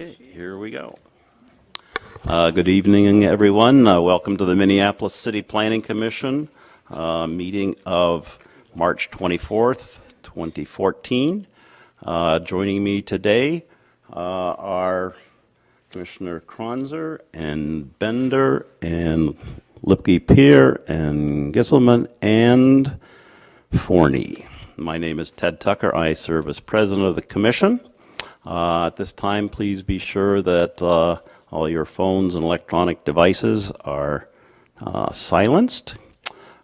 Okay, here we go. Good evening, everyone. Welcome to the Minneapolis City Planning Commission meeting of March 24th, 2014. Joining me today are Commissioner Kronzer and Bender and Lipke-Peer and Gisselman and Forney. My name is Ted Tucker. I serve as president of the commission. At this time, please be sure that all your phones and electronic devices are silenced.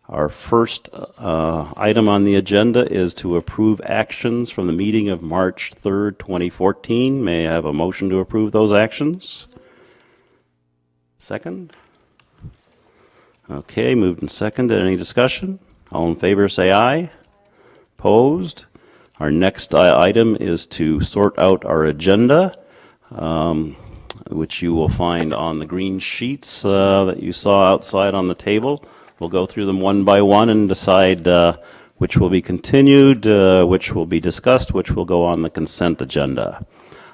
Our first item on the agenda is to approve actions from the meeting of March 3rd, 2014. May I have a motion to approve those actions? Second? Okay, moved and seconded. Any discussion? All in favor say aye. Opposed? Our next item is to sort out our agenda, which you will find on the green sheets that you saw outside on the table. We'll go through them one by one and decide which will be continued, which will be discussed, which will go on the consent agenda.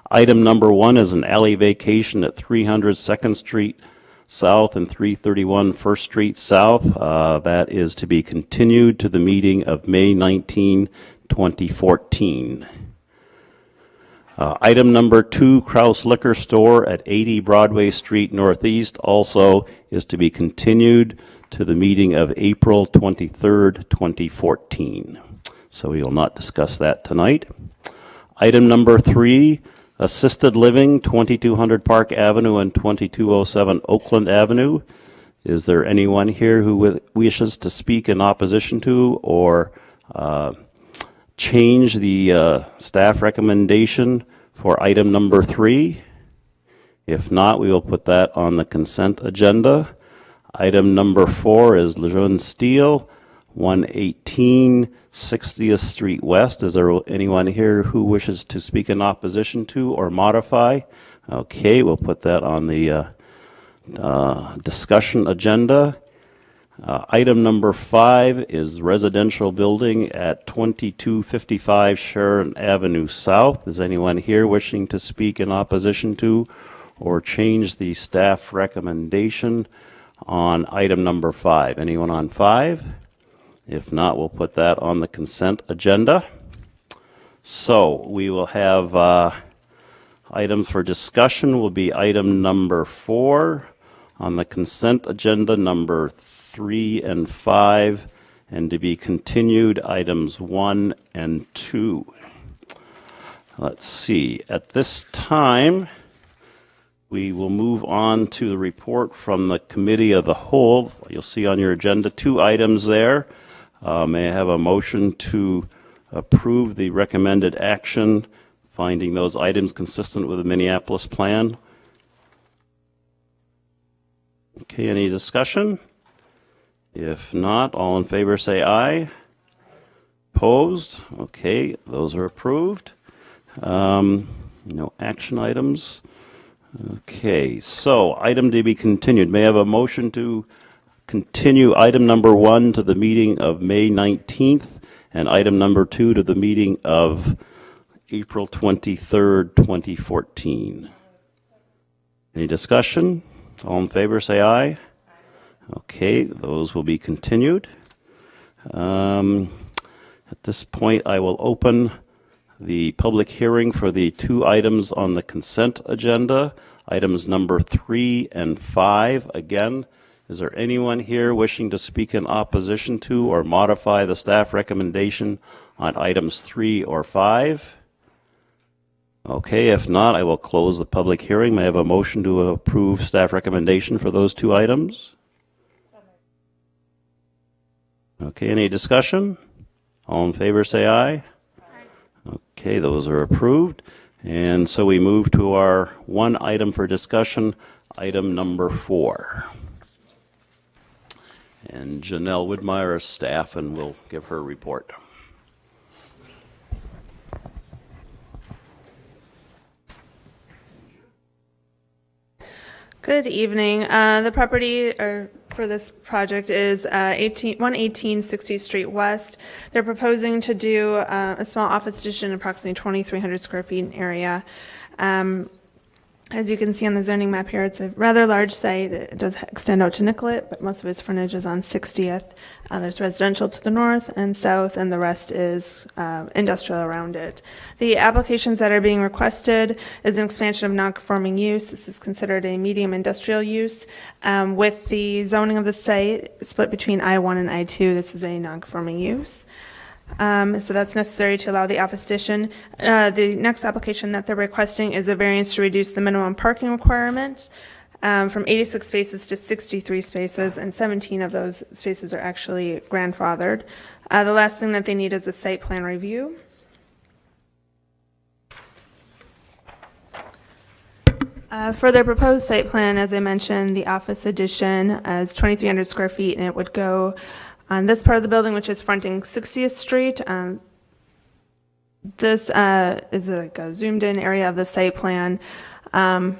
Item number 1 is an alley vacation at 300 2nd Street South and 331 1st Street South. That is to be continued to the meeting of May 19, 2014. Item number 2, Kraus Liquor Store at 80 Broadway Street Northeast, also is to be continued to the meeting of April 23rd, 2014. So we will not discuss that tonight. Item number 3, Assisted Living, 2200 Park Avenue and 2207 Oakland Avenue. Is there anyone here who wishes to speak in opposition to or change the staff recommendation for item number 3? If not, we will put that on the consent agenda. Item number 4 is Lejeune Steel, 118 60th Street West. Is there anyone here who wishes to speak in opposition to or modify? Okay, we'll put that on the discussion agenda. Item number 5 is residential building at 2255 Sharon Avenue South. Is anyone here wishing to speak in opposition to or change the staff recommendation on item number 5? Anyone on 5? If not, we'll put that on the consent agenda. So we will have items for discussion will be item number 4 on the consent agenda, number 3 and 5, and to be continued items 1 and 2. Let's see. At this time, we will move on to the report from the Committee of the Whole. You'll see on your agenda 2 items there. May I have a motion to approve the recommended action, finding those items consistent with the Minneapolis plan? Okay, any discussion? If not, all in favor say aye. Opposed? Okay, those are approved. No action items. Okay, so item to be continued. May I have a motion to continue item number 1 to the meeting of May 19th and item number 2 to the meeting of April 23rd, 2014. Any discussion? All in favor say aye. Okay, those will be continued. At this point, I will open the public hearing for the 2 items on the consent agenda, items number 3 and 5. Again, is there anyone here wishing to speak in opposition to or modify the staff recommendation on items 3 or 5? Okay, if not, I will close the public hearing. May I have a motion to approve staff recommendation for those 2 items? Okay, any discussion? All in favor say aye. Okay, those are approved. And so we move to our 1 item for discussion, item number 4. And Janelle Widmeyer is staff and will give her report. Good evening. The property for this project is 118 60th Street West. They're proposing to do a small office addition, approximately 2,300 square feet in area. As you can see on the zoning map here, it's a rather large site. It does extend out to Nicollet, but most of its frontage is on 60th. There's residential to the north and south, and the rest is industrial around it. The applications that are being requested is an expansion of non-conforming use. This is considered a medium industrial use. With the zoning of the site split between I-1 and I-2, this is a non-conforming use. So that's necessary to allow the office addition. The next application that they're requesting is a variance to reduce the minimum parking requirement from 86 spaces to 63 spaces, and 17 of those spaces are actually grandfathered. The last thing that they need is a site plan review. For their proposed site plan, as I mentioned, the office addition is 2,300 square feet, and it would go on this part of the building, which is fronting 60th Street. This is like a zoomed-in area of the site plan. And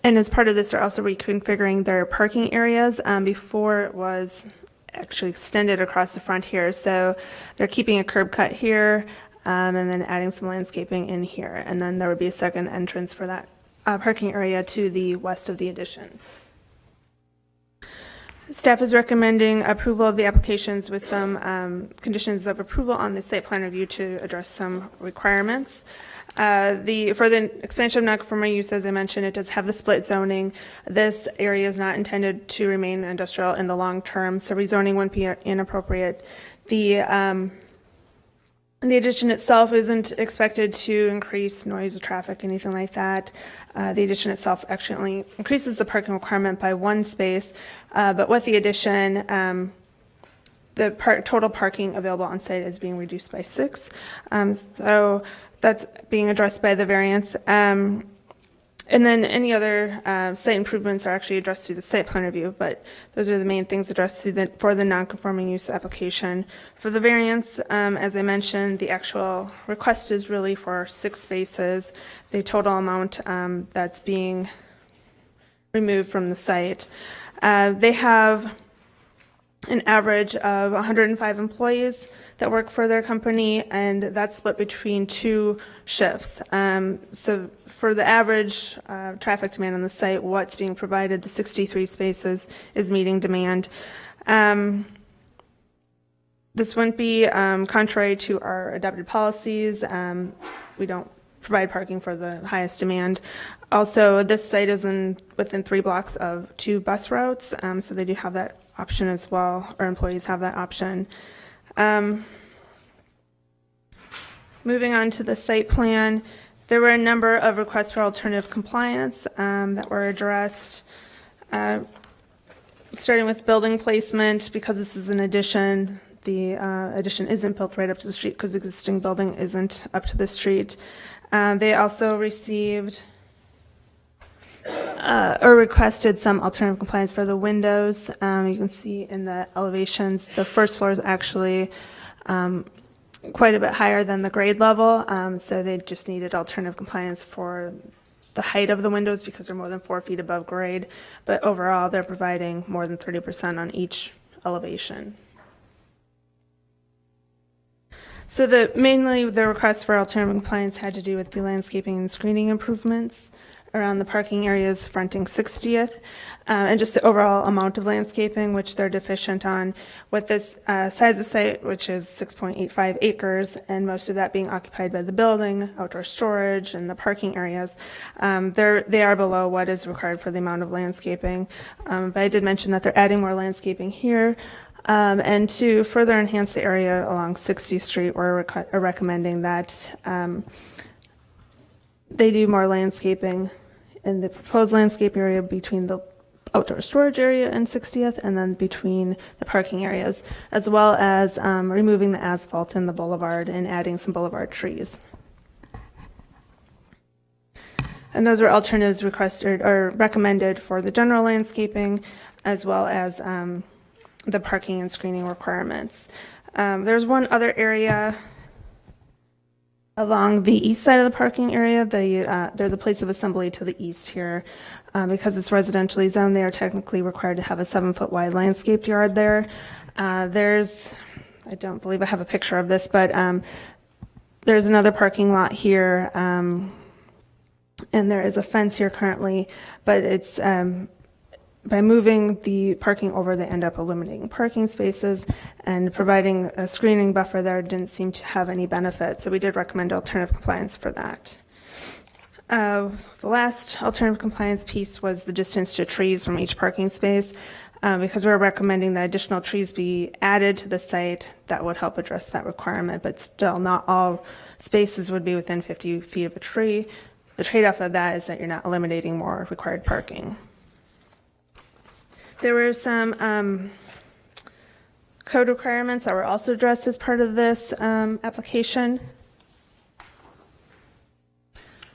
as part of this, they're also reconfiguring their parking areas. Before it was actually extended across the front here. So they're keeping a curb cut here and then adding some landscaping in here. And then there would be a second entrance for that parking area to the west of the addition. Staff is recommending approval of the applications with some conditions of approval on the site plan review to address some requirements. For the expansion of non-conforming use, as I mentioned, it does have the split zoning. This area is not intended to remain industrial in the long term, so rezoning wouldn't be inappropriate. The addition itself isn't expected to increase noise or traffic, anything like that. The addition itself actually only increases the parking requirement by 1 space, but with the addition, the total parking available on site is being reduced by 6. So that's being addressed by the variance. And then any other site improvements are actually addressed through the site plan review, but those are the main things addressed for the non-conforming use application. For the variance, as I mentioned, the actual request is really for 6 spaces. The total amount that's being removed from the site. They have an average of 105 employees that work for their company, and that's split between 2 shifts. So for the average traffic demand on the site, what's being provided, the 63 spaces, is meeting demand. This wouldn't be contrary to our adopted policies. We don't provide parking for the highest demand. Also, this site is within 3 blocks of 2 bus routes, so they do have that option as well. Our employees have that option. Moving on to the site plan, there were a number of requests for alternative compliance that were addressed. Starting with building placement, because this is an addition, the addition isn't built right up to the street because the existing building isn't up to the street. They also received or requested some alternative compliance for the windows. You can see in the elevations, the first floor is actually quite a bit higher than the grade level, so they just needed alternative compliance for the height of the windows because they're more than 4 feet above grade, but overall they're providing more than 30% on each elevation. So mainly the request for alternative compliance had to do with the landscaping and screening improvements around the parking areas fronting 60th, and just the overall amount of landscaping, which they're deficient on. With this size of site, which is 6.85 acres, and most of that being occupied by the building, outdoor storage, and the parking areas, they are below what is required for the amount of landscaping. But I did mention that they're adding more landscaping here. And to further enhance the area along 60th Street, we're recommending that they do more landscaping in the proposed landscape area between the outdoor storage area and 60th, and then between the parking areas, as well as removing the asphalt in the boulevard and adding some boulevard trees. And those are alternatives requested or recommended for the general landscaping, as well as the parking and screening requirements. There's one other area along the east side of the parking area. There's a place of assembly to the east here. Because it's residentially zoned, they are technically required to have a 7-foot wide landscaped yard there. I don't believe I have a picture of this, but there's another parking lot here And there is a fence here currently, but it's by moving the parking over, they end up eliminating parking spaces, and providing a screening buffer there didn't seem to have any benefit. So we did recommend alternative compliance for that. The last alternative compliance piece was the distance to trees from each parking space. Because we're recommending that additional trees be added to the site, that would help address that requirement, but still not all spaces would be within 50 feet of a tree. The trade-off of that is that you're not eliminating more required parking. There were some code requirements that were also addressed as part of this application.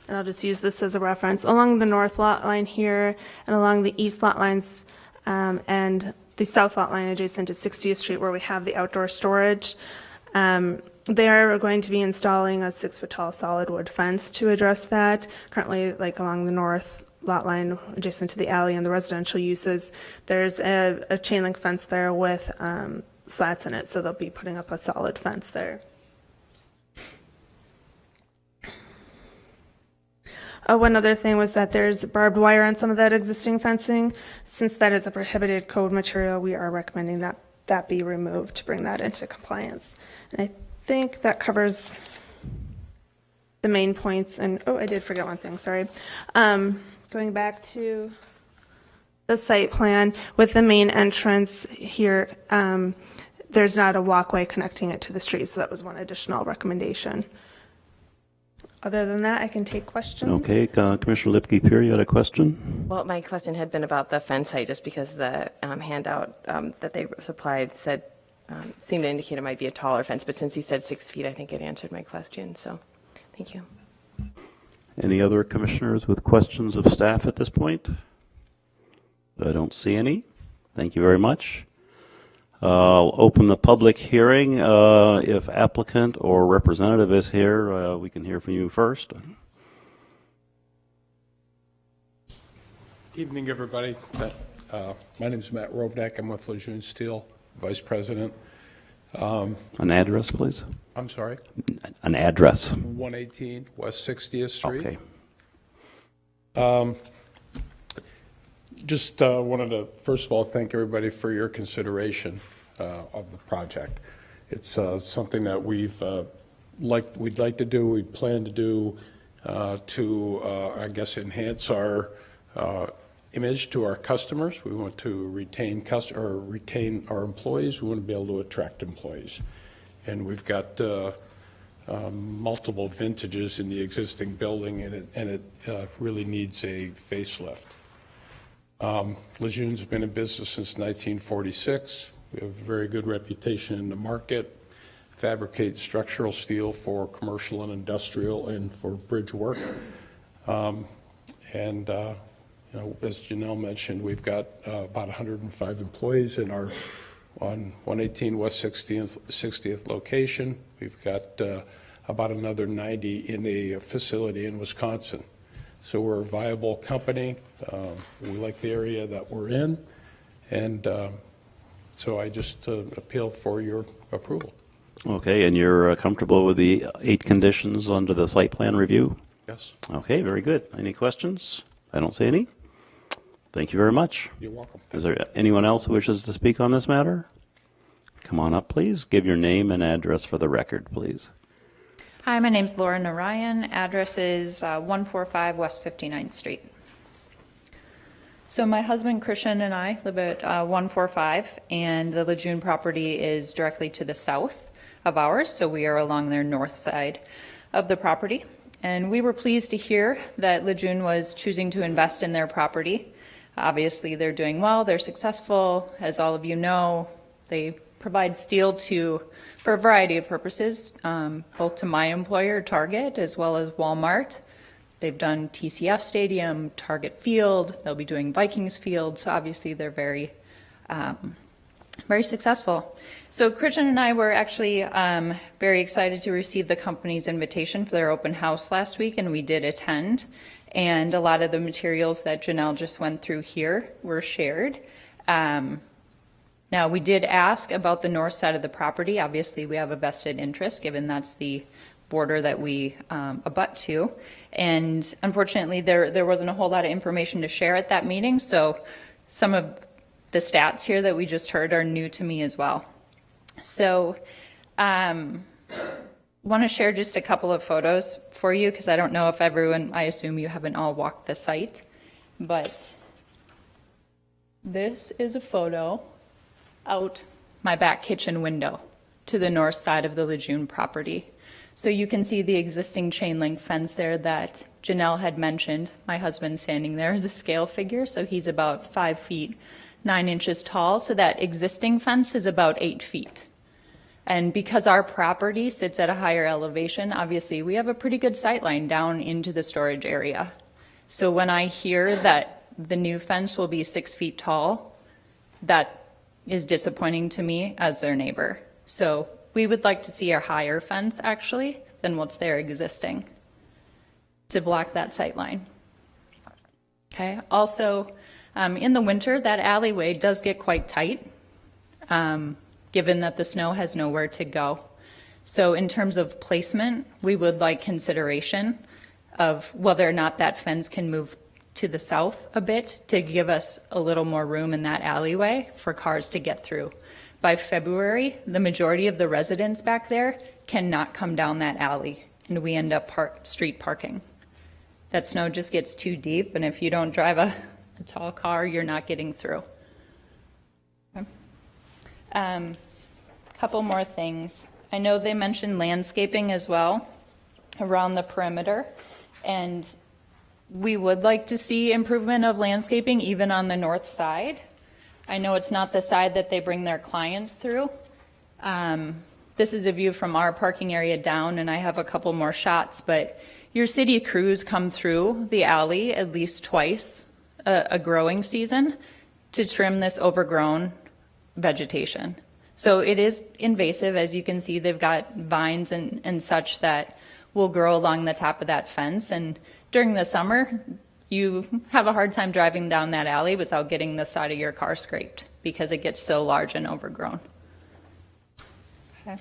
And I'll just use this as a reference. Along the north lot line here and along the east lot lines and the south lot line adjacent to 60th Street where we have the outdoor storage, they are going to be installing a 6-foot-tall solid wood fence to address that. Currently, like along the north lot line adjacent to the alley and the residential uses, there's a chain link fence there with slats in it, so they'll be putting up a solid fence there. One other thing was that there's barbed wire on some of that existing fencing. Since that is a prohibited code material, we are recommending that that be removed to bring that into compliance. And I think that covers the main points. And, oh, I did forget one thing, sorry. Going back to the site plan, with the main entrance here, there's not a walkway connecting it to the street, so that was one additional recommendation. Other than that, I can take questions. Okay, Commissioner Lipke-Peer, you had a question? Well, my question had been about the fence height, just because the handout that they supplied said, seemed to indicate it might be a taller fence, but since you said 6 feet, I think it answered my question, so thank you. Any other commissioners with questions of staff at this point? I don't see any. Thank you very much. I'll open the public hearing. If applicant or representative is here, we can hear from you first. Evening, everybody. My name is Matt Rovnak. I'm with Lejeune Steel, Vice President. An address, please. I'm sorry? An address. 118 West 60th Street. Okay. Just wanted to, first of all, thank everybody for your consideration of the project. It's something that we'd like to do, we plan to do to, I guess, enhance our image to our customers. We want to retain our employees. We want to be able to attract employees. And we've got multiple vintages in the existing building, and it really needs a facelift. Lejeune's been in business since 1946. We have a very good reputation in the market. Fabricate structural steel for commercial and industrial and for bridge work. You know, as Janelle mentioned, we've got about 105 employees in our on 118 West 60th location. We've got about another 90 in a facility in Wisconsin. So we're a viable company. We like the area that we're in. And so I just appeal for your approval. Okay, and you're comfortable with the 8 conditions under the site plan review? Yes. Okay, very good. Any questions? I don't see any. Thank you very much. You're welcome. Is there anyone else who wishes to speak on this matter? Come on up, please. Give your name and address for the record, please. Hi, my name's Lauren Orion. Address is 145 West 59th Street. So my husband Christian and I live at 145, and the Lejeune property is directly to the south of ours, so we are along their north side of the property. And we were pleased to hear that Lejeune was choosing to invest in their property. Obviously, they're doing well, they're successful. As all of you know, they provide steel for a variety of purposes, both to my employer, Target, as well as Walmart. They've done TCF Stadium, Target Field, they'll be doing Vikings Field, so obviously they're very successful. So Christian and I were actually very excited to receive the company's invitation for their open house last week, and we did attend. And a lot of the materials that Janelle just went through here were shared. Now, we did ask about the north side of the property. Obviously, we have a vested interest, given that's the border that we abut to. And unfortunately, there wasn't a whole lot of information to share at that meeting, so some of the stats here that we just heard are new to me as well. So want to share just a couple of photos for you, because I don't know if everyone, I assume you haven't all walked the site, but this is a photo out my back kitchen window to the north side of the Lejeune property. So you can see the existing chain link fence there that Janelle had mentioned. My husband standing there as a scale figure, so he's about 5 feet 9 inches tall. So that existing fence is about 8 feet. And because our property sits at a higher elevation, obviously we have a pretty good sight line down into the storage area. So when I hear that the new fence will be 6 feet tall, that is disappointing to me as their neighbor. So we would like to see a higher fence actually than what's there existing to block that sight line. Okay. Also, in the winter, that alleyway does get quite tight, given that the snow has nowhere to go. So in terms of placement, we would like consideration of whether or not that fence can move to the south a bit to give us a little more room in that alleyway for cars to get through. By February, the majority of the residents back there cannot come down that alley, and we end up street parking. That snow just gets too deep, and if you don't drive a tall car, you're not getting through. Okay. Couple more things. I know they mentioned landscaping as well around the perimeter, and we would like to see improvement of landscaping even on the north side. I know it's not the side that they bring their clients through. This is a view from our parking area down, and I have a couple more shots, but your city crews come through the alley at least twice a growing season to trim this overgrown vegetation. So it is invasive. As you can see, they've got vines and such that will grow along the top of that fence. And during the summer, you have a hard time driving down that alley without getting the side of your car scraped because it gets so large and overgrown. Okay.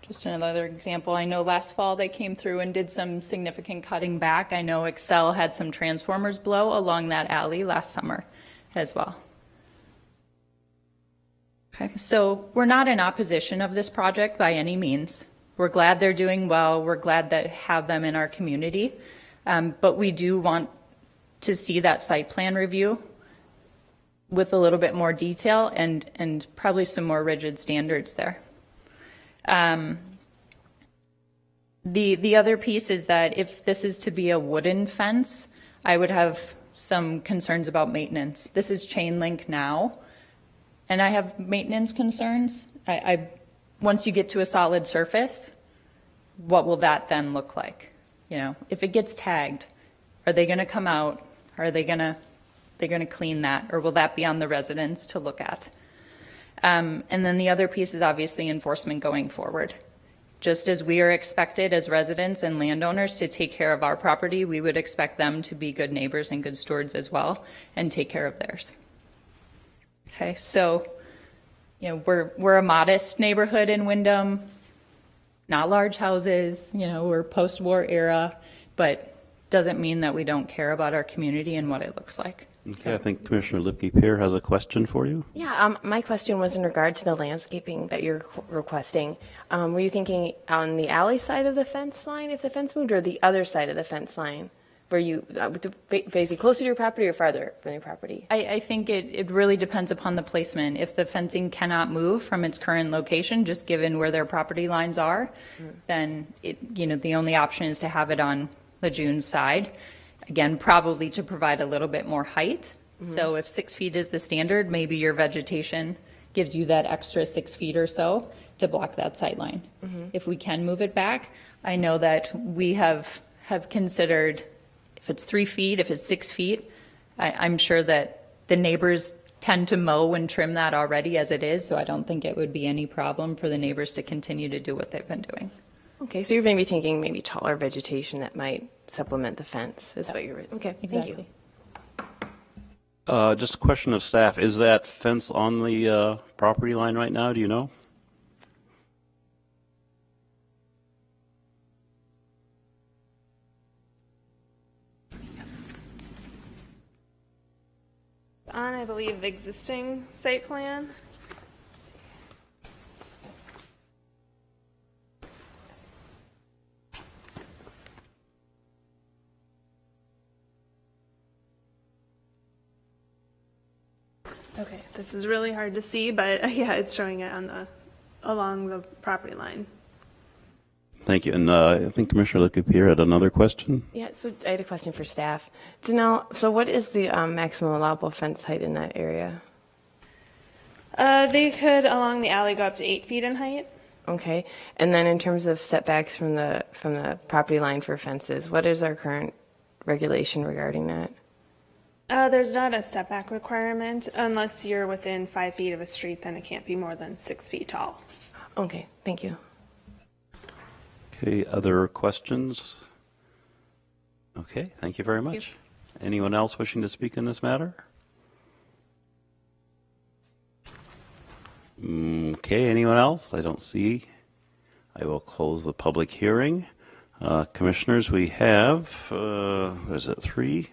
Just another example. I know last fall they came through and did some significant cutting back. I know Excel had some transformers blow along that alley last summer as well. Okay, so we're not in opposition of this project by any means. We're glad they're doing well. We're glad to have them in our community. But we do want to see that site plan review with a little bit more detail and probably some more rigid standards there. The other piece is that if this is to be a wooden fence, I would have some concerns about maintenance. This is chain link now, and I have maintenance concerns. Once you get to a solid surface, what will that then look like? You know, if it gets tagged, are they going to come out? Are they going to clean that, or will that be on the residents to look at? And then the other piece is obviously enforcement going forward. Just as we are expected as residents and landowners to take care of our property, we would expect them to be good neighbors and good stewards as well and take care of theirs. Okay, so you know, we're a modest neighborhood in Wyndham, not large houses, you know, we're post-war era, but doesn't mean that we don't care about our community and what it looks like. Okay, I think Commissioner Lipke-Peer has a question for you. Yeah, my question was in regard to the landscaping that you're requesting. Were you thinking on the alley side of the fence line if the fence moved, or the other side of the fence line? Were you facing closer to your property or farther from your property? I think it really depends upon the placement. If the fencing cannot move from its current location, just given where their property lines are, then the only option is to have it on Lejeune's side. Again, probably to provide a little bit more height. So if 6 feet is the standard, maybe your vegetation gives you that extra 6 feet or so to block that sight line. If we can move it back, I know that we have considered if it's 3 feet, if it's 6 feet, I'm sure that the neighbors tend to mow and trim that already as it is, so I don't think it would be any problem for the neighbors to continue to do what they've been doing. Okay, so you're maybe thinking maybe taller vegetation that might supplement the fence is what you're, okay, Exactly. thank you. Just a question of staff. Is that fence on the property line right now? Do you know? I believe, the existing site plan. Okay, this is really hard to see, but yeah, it's showing it on along the property line. Thank you. And I think Commissioner Lecupierre had another question. Yeah, so I had a question for staff. Janelle, so what is the maximum allowable fence height in that area? They could, along the alley, go up to 8 feet in height. Okay, and then in terms of setbacks from the property line for fences, what is our current regulation regarding that? There's not a setback requirement. Unless you're within 5 feet of a street, then it can't be more than 6 feet tall. Okay, thank you. Okay, other questions? Okay, thank you very much. Anyone else wishing to speak in this matter? Okay, anyone else? I don't see. I will close the public hearing. Commissioners, we have, what is it, three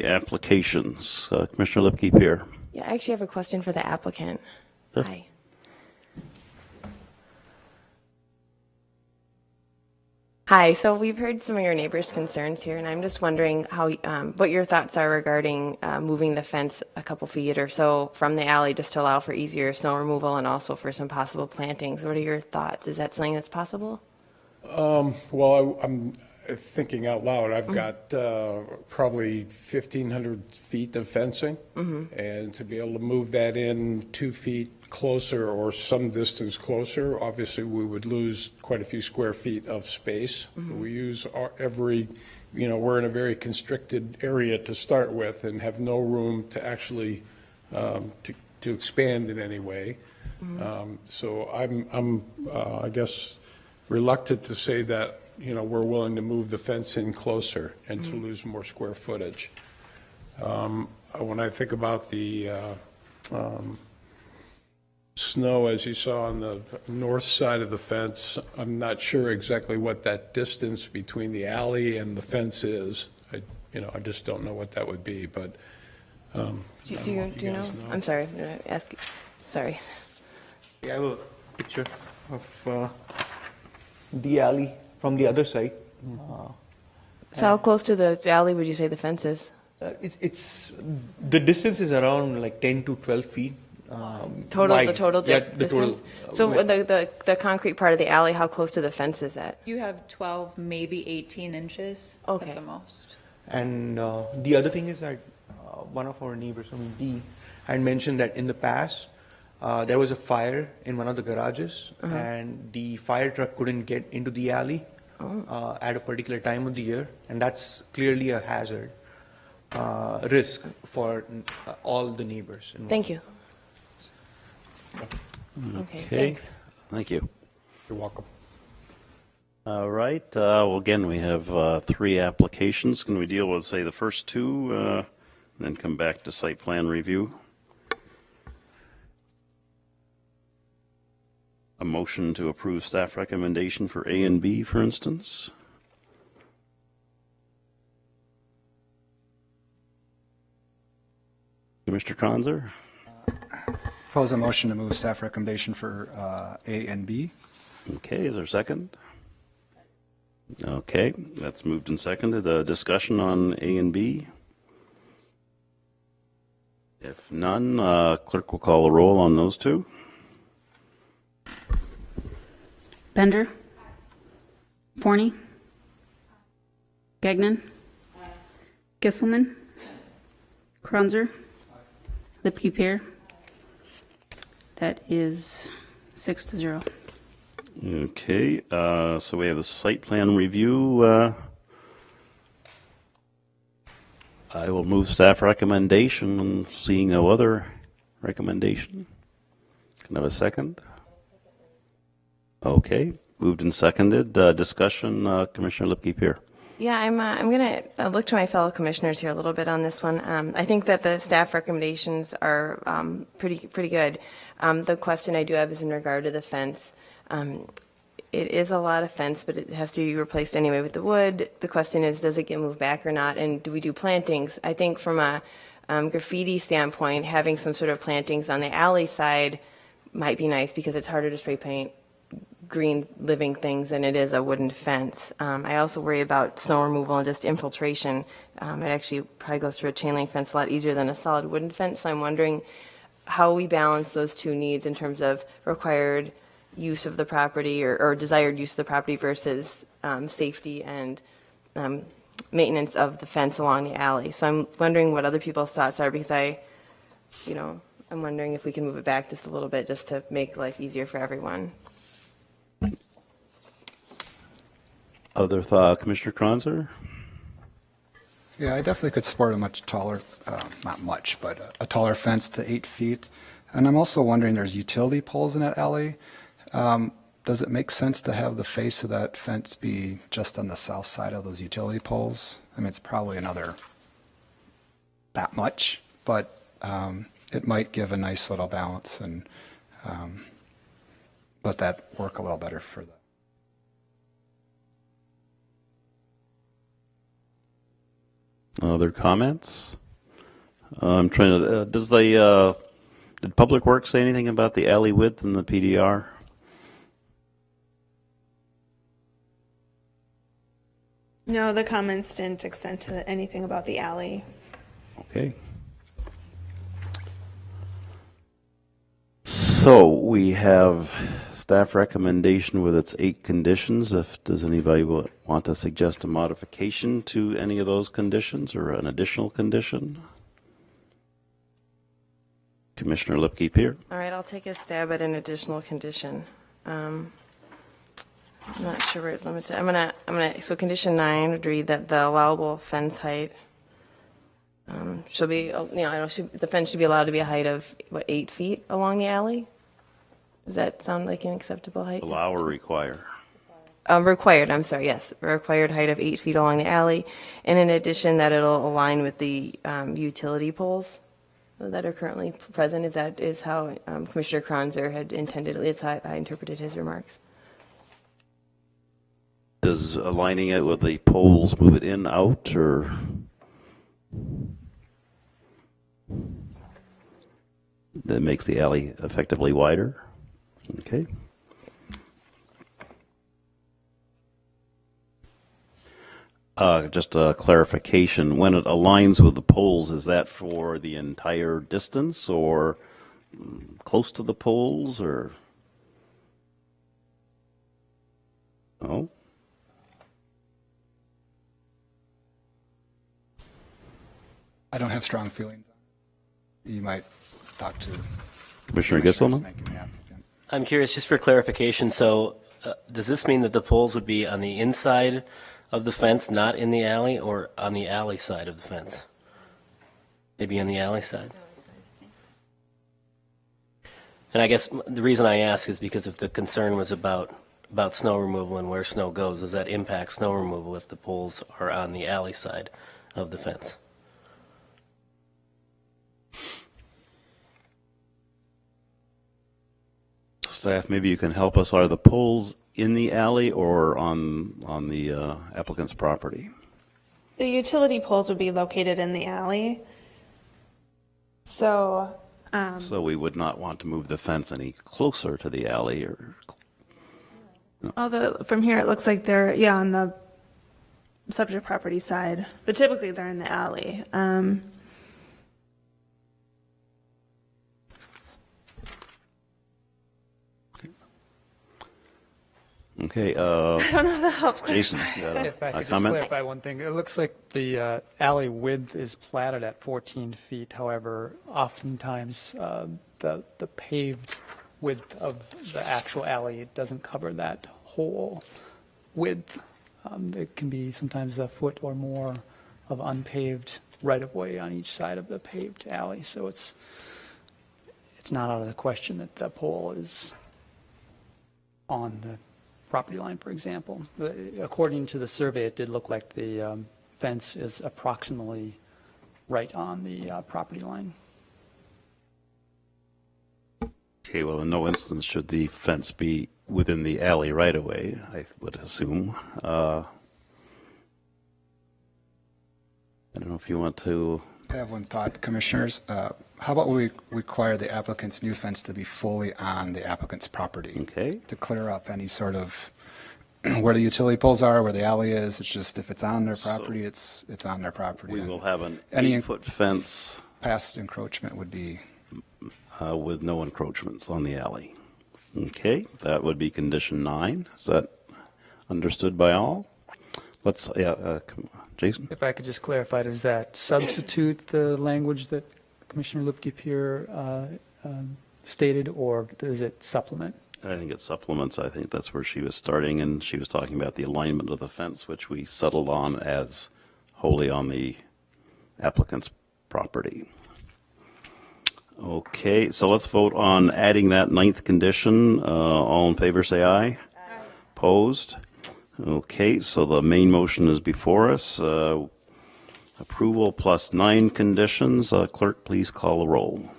applications. Commissioner Lepke-Pierre. Yeah, I actually have a question for the applicant. Sure. Hi. Hi, so we've heard some of your neighbors' concerns here, and I'm just wondering how, what your thoughts are regarding moving the fence a couple feet or so from the alley just to allow for easier snow removal and also for some possible plantings. What are your thoughts? Is that something that's possible? Well, I'm thinking out loud. I've got probably 1,500 feet of fencing, and to be able to move that in 2 feet closer or some distance closer, obviously we would lose quite a few square feet of space. We use we're in a very constricted area to start with and have no room to actually to expand in any way. So I'm I guess reluctant to say that we're willing to move the fence in closer and to lose more square footage. When I think about the snow, as you saw on the north side of the fence, I'm not sure exactly what that distance between the alley and the fence is. I just don't know what that would be, but Do you know? I'm sorry, I'm going to ask you. Sorry. I have a picture of the alley from the other side. So how close to the alley would you say the fence is? It's the distance is around like 10 to 12 feet. The total distance? So the concrete part of the alley, how close to the fence is that? You have 12, maybe 18 inches Okay. at the most. And the other thing is that one of our neighbors, Dee, had mentioned that in the past there was a fire in one of the garages, and the fire truck couldn't get into the alley at a particular time of the year, and that's clearly a hazard risk for all the neighbors involved. Thank you. Okay, thanks. Thank you. you're welcome. All right. Well, again, we have three applications. Can we deal with, say, the first two, and then come back to site plan review? A motion to approve staff recommendation for A and B, for instance. Commissioner Kranzer? Propose a motion to move staff recommendation for A and B. Okay, is there a second? Okay, that's moved and seconded. Discussion on A and B? If none, clerk will call the roll on those two. Bender. Forney. Gagnon. Gisselman. Kronzer. Lipke-Pierre. That is 6-0. Okay, so we have the site plan review. I will move staff recommendation, seeing no other recommendation. Can I have a second? Okay, moved and seconded. Discussion, Commissioner Lipke-Pierre. Yeah, I'm going to look to my fellow commissioners here a little bit on this one. I think that the staff recommendations are pretty good. The question I do have is in regard to the fence. it is a lot of fence, but it has to be replaced anyway with the wood. The question is, does it get moved back or not? And do we do plantings? I think from a graffiti standpoint, having some sort of plantings on the alley side might be nice because it's harder to spray paint green living things than it is a wooden fence. I also worry about snow removal and just infiltration. It actually probably goes through a chain link fence a lot easier than a solid wooden fence. So I'm wondering how we balance those two needs in terms of required use of the property or desired use of the property versus safety and maintenance of the fence along the alley. So I'm wondering what other people's thoughts are because I'm wondering if we can move it back just a little bit just to make life easier for everyone. Other thought, Commissioner Kronzer? Yeah, I definitely could support a much taller, not much, but a taller fence to 8 feet. And I'm also wondering, there's utility poles in that alley. Does it make sense to have the face of that fence be just on the south side of those utility poles? I mean, it's probably another that much, but it might give a nice little balance and let that work a little better for the. Other comments? I'm trying to, did Public Works say anything about the alley width in the PDR? No, the comments didn't extend to anything about the alley. Okay. So we have staff recommendation with its 8 conditions. Does anybody want to suggest a modification to any of those conditions or an additional condition? Commissioner Lipke-Peer. All right, I'll take a stab at an additional condition. I'm not sure where it's limited. So condition 9 would read that the allowable fence height shall be, the fence should be allowed to be a height of, 8 feet along the alley? Does that sound like an acceptable height? Allow or require? Required, I'm sorry, yes. Required height of 8 feet along the alley. And in addition, that it'll align with the utility poles that are currently present, if that is how Commissioner Kronzer had intended, it's how I interpreted his remarks. Does aligning it with the poles move it in, out, or? That makes the alley effectively wider? Okay. Just a clarification, when it aligns with the poles, is that for the entire distance or close to the poles, or? Oh? I don't have strong feelings. You might talk to Commissioner commissioners Gisselman? making the applicant. I'm curious, just for clarification, so does this mean that the poles would be on the inside of the fence, not in the alley, or on the alley side of the fence? Maybe on the alley side. And I guess the reason I ask is because if the concern was about snow removal and where snow goes, does that impact snow removal if the poles are on the alley side of the fence? Staff, maybe you can help us. Are the poles in the alley or on the applicant's property? The utility poles would be located in the alley. So, So we would not want to move the fence any closer to the alley, or? although from here it looks like they're, on the subject property side, but typically they're in the alley. Okay, I don't know if that helps. Jason, you got If I a could just comment? clarify one thing, it looks like the alley width is platted at 14 feet. However, oftentimes the paved width of the actual alley doesn't cover that whole width. It can be sometimes a foot or more of unpaved right-of-way on each side of the paved alley. So it's not out of the question that the pole is on the property line, for example. But according to the survey, it did look like the fence is approximately right on the property line. Okay, well, in no instance should the fence be within the alley right away, I would assume. I don't know if you want to, I have one thought, Commissioners. How about we require the applicant's new fence to be fully on the applicant's property? okay? To clear up any sort of where the utility poles are, where the alley is. It's just if it's on their property, it's on their property. We and will have an any 8-foot fence past encroachment would be, with no encroachments on the alley. Okay, that would be condition 9. Is that understood by all? Let's, Jason? If I could just clarify, does that substitute the language that Commissioner Lupke-Pier stated, or does it supplement? I think it supplements. I think that's where she was starting, and she was talking about the alignment of the fence, which we settled on as wholly on the applicant's property. Okay, so let's vote on adding that 9th condition. All in favor, say aye. Aye. Opposed? Okay, so the main motion is before us. Approval plus 9 conditions. Clerk, please call the roll.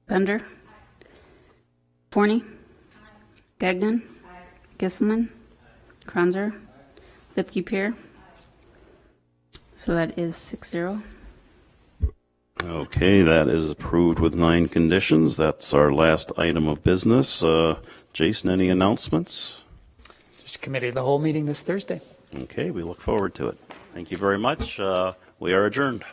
Bender. Forney. Gagnon. Gisselman. Kranzer. Lipke-Pier. So that is 6-0. Okay, that is approved with 9 conditions. That's our last item of business. Jason, any announcements? Just committee of the whole meeting this Thursday. Okay, we look forward to it. Thank you very much. We are adjourned.